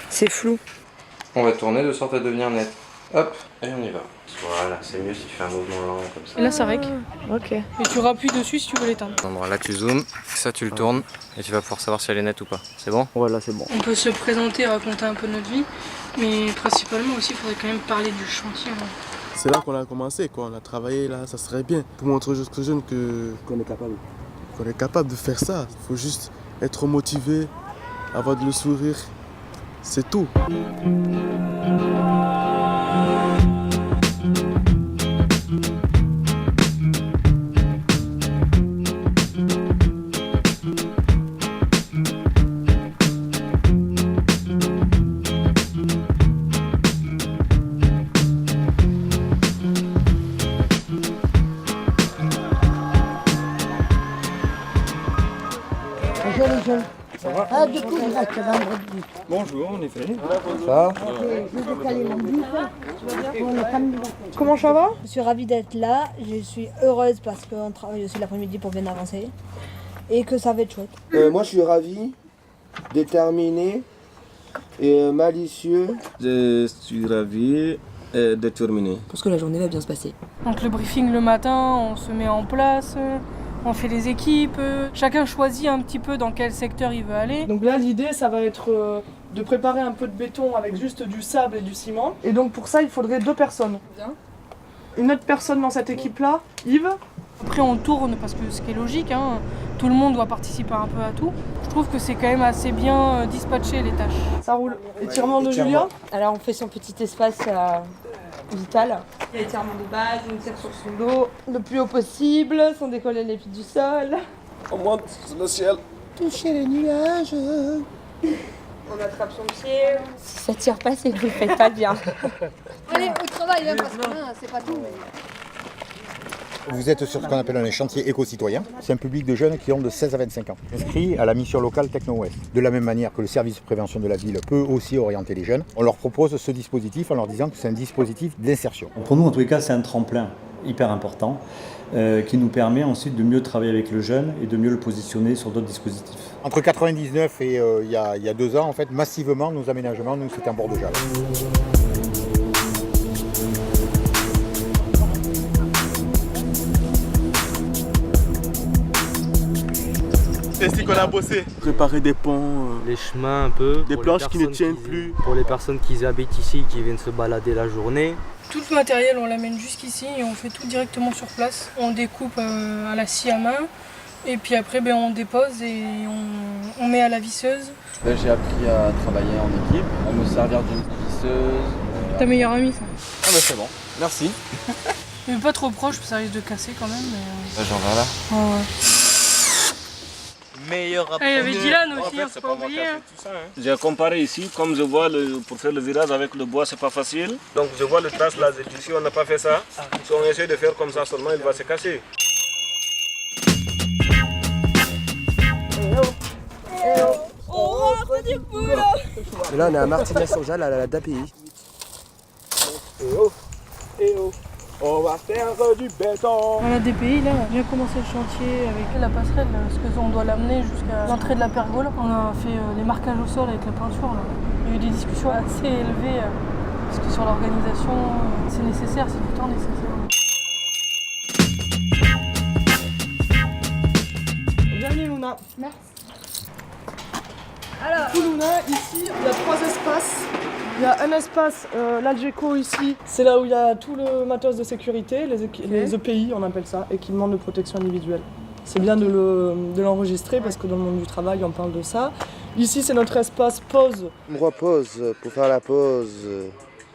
C'est flou. On va tourner de sorte à devenir net. Hop, et on y va. Voilà, c'est mieux si tu fais un mouvement lent comme ça. Et là ça rec. Ok. Et tu rappuies dessus si tu veux l'éteindre. Là tu zoomes, ça tu le tournes et tu vas pouvoir savoir si elle est nette ou pas. C'est bon? Voilà, c'est bon. On peut se présenter, raconter un peu notre vie, mais principalement aussi il faudrait quand même parler du chantier. C'est là qu'on a commencé, quoi. On a travaillé là, ça serait bien. Pour montrer aux jeunes qu'on est capable. Qu'on est capable de faire ça. Il faut juste être motivé, avoir le sourire. C'est tout. Bonjour les jeunes. Ça va? Ah, du coup, je reste vendredi. Bonjour, en effet. Ça? Je vais décaler mon bus pour le samedi. Comment ça va? Je suis ravie d'être là, je suis heureuse parce qu'on travaille aussi l'après-midi pour bien avancer et que ça va être chouette. Moi je suis ravi, déterminé et malicieux. Je suis ravi et déterminé. Je pense que la journée va bien se passer. Donc le briefing le matin, on se met en place, on fait les équipes, chacun choisit un petit peu dans quel secteur il veut aller. Donc là, l'idée, ça va être de préparer un peu de béton avec juste du sable et du ciment. Et donc pour ça, il faudrait 2 personnes. Une autre personne dans cette équipe-là, Yves. Après on tourne parce que ce qui est logique, hein, tout le monde doit participer un peu à tout. Je trouve que c'est quand même assez bien dispatché les tâches. Ça roule. Étirement de Julia. Alors on fait son petit espace vital. Il y a étirement de base, on tire sur son dos le plus haut possible, sans décoller les pieds du sol. On monte sur le ciel. Toucher les nuages. On attrape son pied. Si ça tire pas, c'est que vous le faites pas bien. Allez, au travail, hein, parce que c'est pas tout. Mais... Vous êtes sur ce qu'on appelle un chantier éco-citoyen. C'est un public de jeunes qui ont de 16 à 25 ans, inscrits à la mission locale Techno-Ouest. De la même manière que le service de prévention de la ville peut aussi orienter les jeunes, on leur propose ce dispositif en leur disant que c'est un dispositif d'insertion. Pour nous, en tous les cas, c'est un tremplin hyper important qui nous permet ensuite de mieux travailler avec le jeune et de mieux le positionner sur d'autres dispositifs. Entre 99 et il y a 2 ans, en fait, massivement, nos aménagements, nous, c'était en bord de Java. C'est ici qu'on a bossé. Préparer des ponts, les chemins un peu. des planches qui ne tiennent plus. Pour les personnes qui habitent ici, qui viennent se balader la journée. Tout le matériel, on l'amène jusqu'ici et on fait tout directement sur place. On découpe à la scie à main et puis après on dépose et on met à la visseuse. Là j'ai appris à travailler en équipe, à me servir d'une visseuse. Ta meilleure amie ça. Ah bah c'est bon, merci. Mais pas trop proche, ça risque de casser quand même. Mais... Là j'en vais là. Oh, ouais. Meilleur Ah, il y avait Dylan aussi, faut pas oublier. J'ai comparé ici, comme je vois, pour faire le virage avec le bois, c'est pas facile. Donc je vois le trace là, ici on n'a pas fait ça. Si on essaie de faire comme ça seulement, il va se casser. On rentre du boulot. Et là on est à Martinez-sur-Jalles à la DAPI. On va faire du béton. Dans la DPI, là, on vient commencer le chantier avec la passerelle, là, parce qu'on doit l'amener jusqu'à l'entrée de la pergola. On a fait les marquages au sol avec la peinture. Là. Il y a eu des discussions assez élevées, parce que sur l'organisation, c'est nécessaire, c'est du temps nécessaire. Bienvenue Luna. Merci. Alors, du coup, Luna, ici, il y a 3 espaces. Il y a un espace, l'Algeco ici, c'est là où il y a tout le matos de sécurité, les EPI on appelle ça, équipements de protection individuelle. C'est bien de l'enregistrer parce que dans le monde du travail on parle de ça. Ici c'est notre espace pause. On repose pour faire la pause.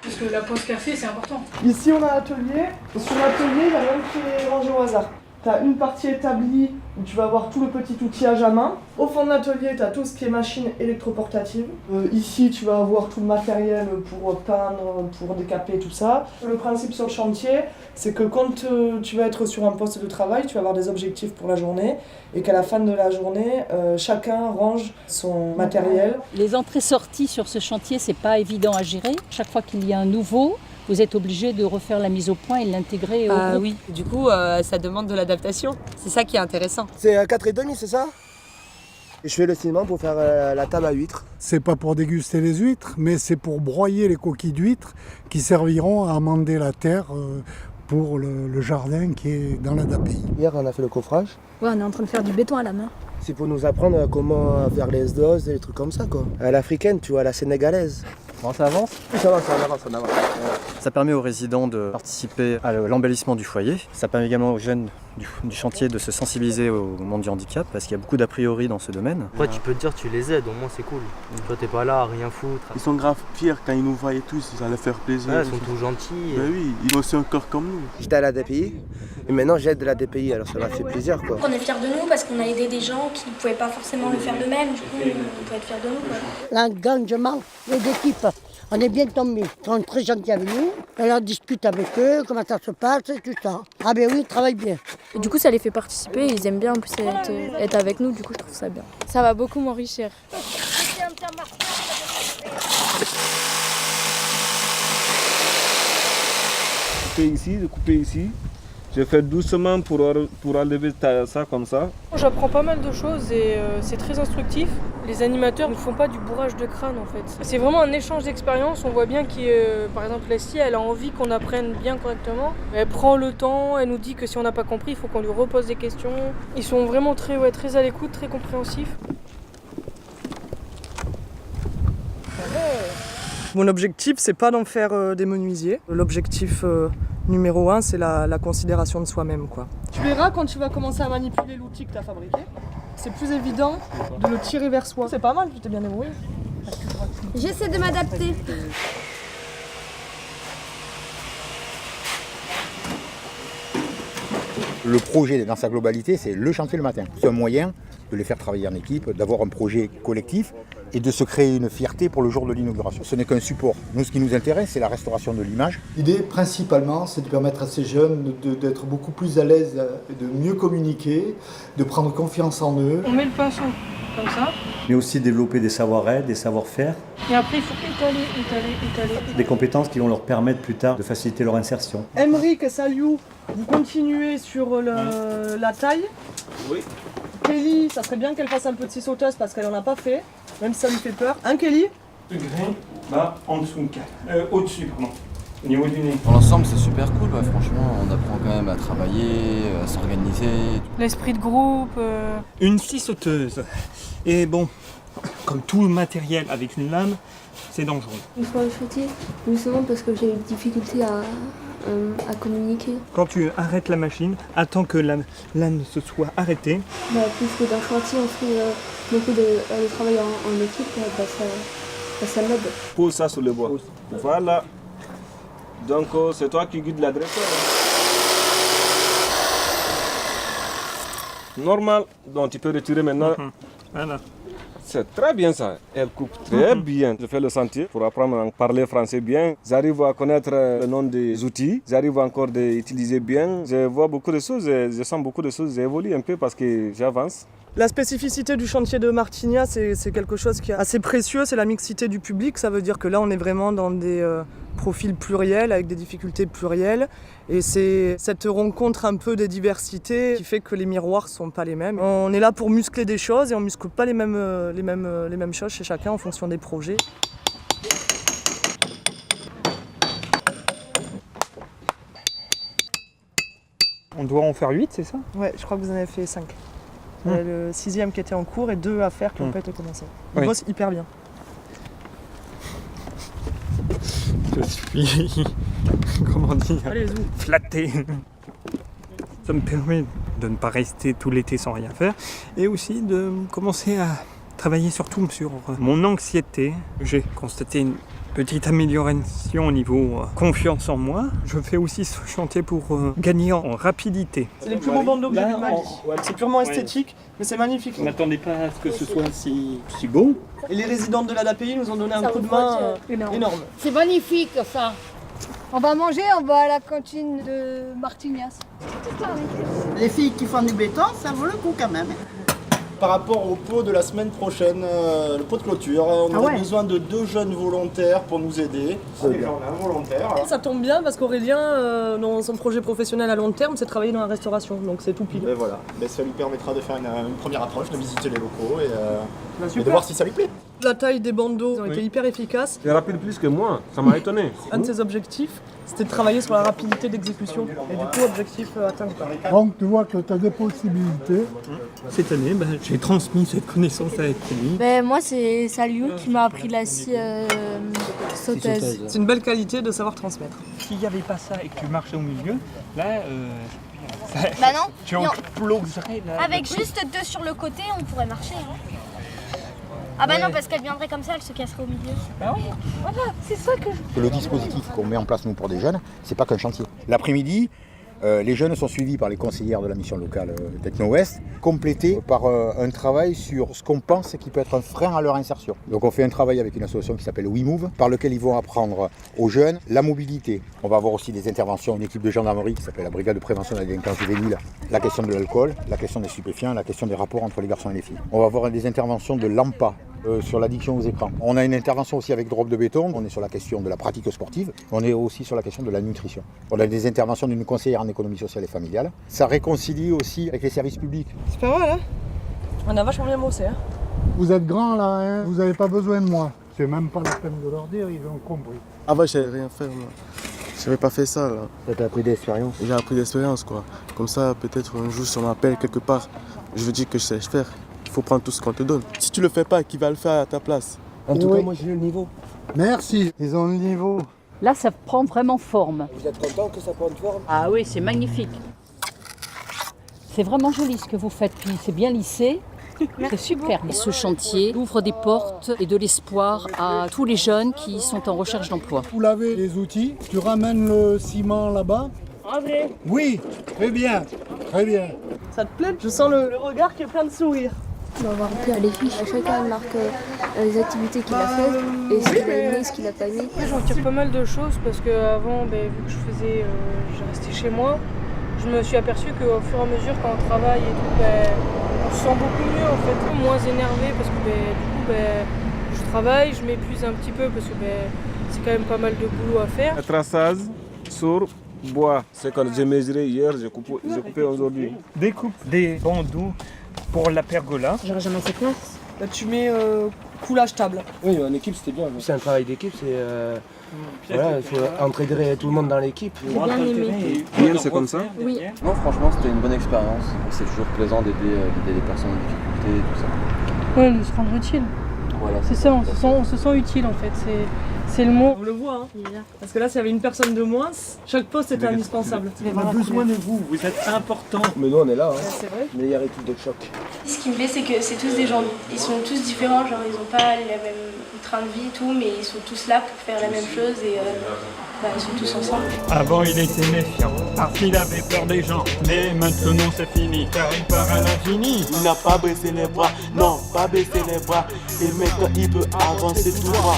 Parce que la pause café c'est important. Ici on a l'atelier, sur l'atelier il y a rien qui est rangé au hasard. Tu as une partie établie où tu vas avoir tout le petit outillage à main. Au fond de l'atelier, tu as tout ce qui est machine électroportative. Ici, tu vas avoir tout le matériel pour peindre, pour décaper, tout ça. Le principe sur le chantier, c'est que quand tu vas être sur un poste de travail, tu vas avoir des objectifs pour la journée et qu'à la fin de la journée, chacun range son matériel. Les entrées-sorties sur ce chantier, c'est pas évident à gérer. Chaque fois qu'il y a un nouveau, vous êtes obligé de refaire la mise au point et l'intégrer au groupe. Oui, du coup, ça demande de l'adaptation. C'est ça qui est intéressant. C'est 4,5, c'est ça? Et je fais le ciment pour faire la table à huîtres. C'est pas pour déguster les huîtres, mais c'est pour broyer les coquilles d'huîtres qui serviront à amender la terre pour le jardin qui est dans la DAPI. Hier, on a fait le coffrage. Ouais, on est en train de faire du béton à la main. C'est pour nous apprendre comment faire les doses et les trucs comme ça, quoi. À l'africaine, tu vois, à la sénégalaise. Bon, ça avance? Oui, ça avance, on avance. Ça permet aux résidents de participer à l'embellissement du foyer. Ça permet également aux jeunes du chantier de se sensibiliser au monde du handicap parce qu'il y a beaucoup d'a priori dans ce domaine. Après, tu peux te dire tu les aides, au moins c'est cool. Toi, t'es pas là à rien foutre. Ils sont grave fiers quand ils nous voient tous, ça leur fait plaisir. Ouais, ils sont tous gentils. Ben oui, ils ont aussi un corps comme nous. J'étais à la DPI et maintenant j'aide la DPI, alors ça m'a fait plaisir, quoi. On est fiers de nous parce qu'on a aidé des gens qui ne pouvaient pas forcément le faire d'eux-mêmes. Du coup, on peut être fiers de nous, quoi. L'engagement, les équipes, on est bien tombés. Ils sont très gentils avec nous. On discute avec eux, comment ça se passe, tout ça. Ah ben oui, ils travaillent bien. Et du coup, ça les fait participer. Ils aiment bien en plus être avec nous. Du coup, je trouve ça bien. Ça va beaucoup m'enrichir. De couper ici. Je fais doucement pour enlever ça comme ça. J'apprends pas mal de choses et c'est très instructif. Les animateurs ne font pas du bourrage de crâne en fait. C'est vraiment un échange d'expérience. On voit bien que par exemple Leslie, elle a envie qu'on apprenne bien correctement. Elle prend le temps, elle nous dit que si on n'a pas compris, il faut qu'on lui repose des questions. Ils sont vraiment très à l'écoute, très compréhensifs. Mon objectif, c'est pas d'en faire des menuisiers. L'objectif numéro 1, c'est la considération de soi-même, quoi. Tu verras quand tu vas commencer à manipuler l'outil que tu as fabriqué, c'est plus évident de le tirer vers soi. C'est pas mal, tu t'es bien débrouillé. J'essaie de m'adapter. Le projet dans sa globalité, c'est le chantier le matin. C'est un moyen de les faire travailler en équipe, d'avoir un projet collectif et de se créer une fierté pour le jour de l'inauguration. Ce n'est qu'un support. Nous, ce qui nous intéresse, c'est la restauration de l'image. L'idée, principalement, c'est de permettre à ces jeunes d'être beaucoup plus à l'aise, de mieux communiquer, de prendre confiance en eux. On met le pinceau comme ça. Mais aussi développer des savoir-être, des savoir-faire. Et après, il faut étaler. Des compétences qui vont leur permettre plus tard de faciliter leur insertion. Emric et Saliou, vous continuez sur la taille. Oui. Kelly, ça serait bien qu'elle fasse un petit sauteuse parce qu'elle en a pas fait, même si ça lui fait peur. Hein, Kelly? Le grain va en dessous, au-dessus, pardon. Au niveau du nez. Dans l'ensemble, c'est super cool, franchement, on apprend quand même à travailler, à s'organiser. L'esprit de groupe. Une scie sauteuse. Et bon, comme tout matériel avec une lame, c'est dangereux. Une fois le chantier, justement parce que j'ai eu des difficultés à communiquer. Quand tu arrêtes la machine, attends que la lame se soit arrêtée. Puisque dans le chantier, on fait beaucoup de travail en équipe, ça m'aide. Pose ça sur le bois. Voilà. Donc c'est toi qui guides l'adresseur. Normal. Donc tu peux retirer maintenant. Voilà. C'est très bien ça. Elle coupe très bien. Je fais le sentier pour apprendre à parler français bien. J'arrive à connaître le nom des outils. J'arrive encore à utiliser bien. Je vois beaucoup de choses. Je sens beaucoup de choses. J'évolue un peu parce que j'avance. La spécificité du chantier de Martigna, c'est quelque chose qui est assez précieux, c'est la mixité du public. Ça veut dire que là, on est vraiment dans des profils pluriels, avec des difficultés plurielles. Et c'est cette rencontre un peu des diversités qui fait que les miroirs ne sont pas les mêmes. On est là pour muscler des choses et on ne muscle pas les mêmes choses chez chacun en fonction des projets. On doit en faire 8, c'est ça? Ouais, je crois que vous en avez fait 5. Le 6e qui était en cours et 2 à faire qui n'ont pas été commencés. On bosse hyper bien. Je suis, comment dire, flatté. Ça me permet de ne pas rester tout l'été sans rien faire et aussi de commencer à travailler surtout sur mon anxiété. J'ai constaté une petite amélioration au niveau confiance en moi. Je fais aussi ce chantier pour gagner en rapidité. C'est les plus beaux bandeaux que j'ai du Mali. C'est purement esthétique, mais c'est magnifique. Je ne m'attendais pas à ce que ce soit si beau. Et les résidentes de la DAPI nous ont donné un coup de main énorme. C'est magnifique ça. On va manger, on va à la cantine de Martignas. Les filles qui font du béton, ça vaut le coup quand même. par rapport au pot de la semaine prochaine, le pot de clôture. On aurait besoin de 2 jeunes volontaires pour nous aider. Déjà, on a un volontaire. Là. Ça tombe bien parce qu'Aurélien, dans son projet professionnel à long terme, c'est travailler dans la restauration, donc c'est tout pile. Et voilà, ça lui permettra de faire une première approche, de visiter les locaux et super. de voir si ça lui plaît. La taille des bandeaux ont été hyper efficaces. C'est rapide plus que moi, ça m'a étonné. Un de ses objectifs, c'était de travailler sur la rapidité d'exécution. Et du coup, objectif atteint. Donc tu vois que tu as des possibilités. Cette année, j'ai transmis cette connaissance avec lui. Moi, c'est Saliou qui m'a appris la scie sauteuse. C'est une belle qualité de savoir transmettre. S'il n'y avait pas ça et que tu marchais au milieu, là, non, tu exploserais là. avec juste 2 sur le côté, on pourrait marcher. Ah bah non, parce qu'elle viendrait comme ça, elle se casserait au milieu. Voilà, c'est ça que je... Le dispositif qu'on met en place nous pour des jeunes, c'est pas qu'un chantier. L'après-midi, les jeunes sont suivis par les conseillères de la mission locale Techno-Ouest, complétés par un travail sur ce qu'on pense qui peut être un frein à leur insertion. Donc on fait un travail avec une association qui s'appelle WeMove, par lequel ils vont apprendre aux jeunes la mobilité. On va avoir aussi des interventions, une équipe de gendarmerie qui s'appelle la brigade de prévention de la délinquance juvénile, la question de l'alcool, la question des stupéfiants, la question des rapports entre les garçons et les filles. On va avoir des interventions de l'AMPA, sur l'addiction aux écrans. On a une intervention aussi avec Drop de béton, on est sur la question de la pratique sportive, on est aussi sur la question de la nutrition. On a des interventions d'une conseillère en économie sociale et familiale. Ça réconcilie aussi avec les services publics. C'est pas mal, hein? On a vachement bien bossé, hein? Vous êtes grands là, hein, vous n'avez pas besoin de moi. C'est même pas la peine de leur dire, ils ont compris. Ah ouais, j'avais rien fait moi. J'avais pas fait ça là. T'as appris d'expérience. J'ai appris d'expérience quoi. Comme ça, peut-être un jour si on m'appelle quelque part, je veux dire que je sais faire. Il faut prendre tout ce qu'on te donne. Si tu le fais pas, qui va le faire à ta place? En tout cas, moi j'ai le niveau. Merci, ils ont le niveau. Là, ça prend vraiment forme. Vous êtes content que ça prenne forme? Ah oui, c'est magnifique. C'est vraiment joli ce que vous faites, puis c'est bien lissé. C'est super. Et ce chantier ouvre des portes et de l'espoir à tous les jeunes qui sont en recherche d'emploi. Vous lavez les outils, tu ramènes le ciment là-bas. André, Oui, très bien, très bien. ça te plaît? Je sens le regard qui est plein de sourires. On va avoir un peu les fiches. Chacun marque les activités qu'il a faites et ce qu'il a aimé, ce qu'il a pas aimé. Je retire pas mal de choses parce qu'avant, vu que je restais chez moi, je me suis aperçu qu'au fur et à mesure quand on travaille et tout, on se sent beaucoup mieux en fait, moins énervé parce que du coup je travaille, je m'épuise un petit peu parce que c'est quand même pas mal de boulot à faire. Le traçage sur bois, c'est quand j'ai mesuré hier, j'ai coupé aujourd'hui. Découpe des bandeaux pour la pergola. J'aurais jamais fait place. Là tu mets coulage table. Oui, en équipe c'était bien. C'est un travail d'équipe, voilà, il faut intégrer tout le monde dans l'équipe. J'ai bien aimé. Bien, c'est comme ça? Oui. Non, franchement, c'était une bonne expérience. C'est toujours plaisant d'aider les personnes en difficulté, tout ça. Ouais, de se rendre utile. Voilà, c'est ça, on se sent utile en fait. C'est le mot. On le voit, hein. Parce que là, s'il y avait une personne de moins, chaque poste était indispensable. On a besoin de vous, vous êtes importants. Mais nous on est là, hein. C'est vrai. Meilleure équipe de choc. Ce qui me plaît, c'est que c'est tous des gens, ils sont tous différents, genre ils n'ont pas le même train de vie et tout, mais ils sont tous là pour faire la même chose et ils sont tous ensemble. Avant, il était méfiant, parce qu'il avait peur des gens. Mais maintenant, c'est fini, car il part à l'infini. Il n'a pas baissé les bras, non, pas baissé les bras. Et maintenant, il peut avancer tout droit.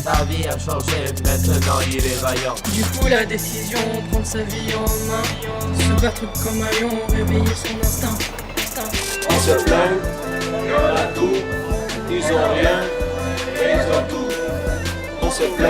Sa vie a changé, maintenant il est vaillant. Du coup, la décision, prendre sa vie en main, se battre comme un lion, réveiller son instinct. On se plaint, on a tout, ils ont rien, ils ont tout. On se plaint.